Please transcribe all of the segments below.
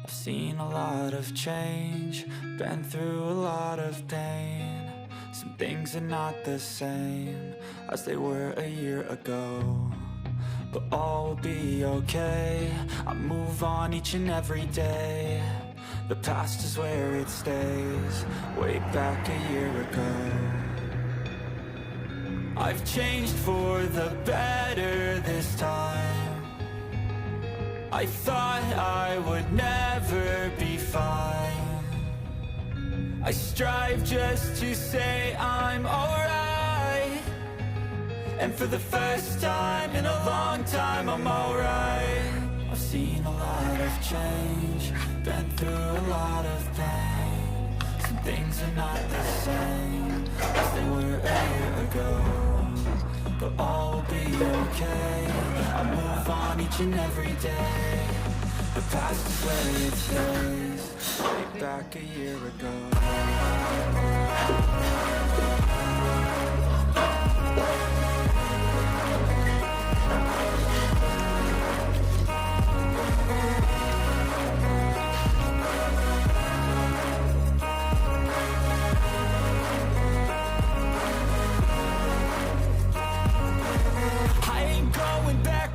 I've seen a lot of change, been through a lot of pain. Some things are not the same as they were a year ago, but all will be okay. I move on each and every day. The past is where it stays, way back a year ago. I've changed for the better this time. I thought I would never be fine. I strive just to say I'm alright, and for the first time in a long time I'm alright. I've seen a lot of change, been through a lot of pain. Some things are not the same as they were a year ago, but all will be okay. I move on each and every day. The past is where it stays, way back a year ago.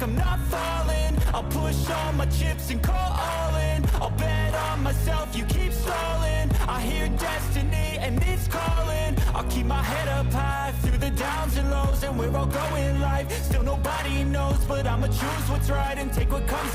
I'm not falling, I'll push all my chips and call all in. I'll bet on myself, you keep stalling. I hear destiny and it's calling. I'll keep my head up high through the downs and lows, and we're all going life. Still nobody knows, but I'ma choose what's right and take what comes.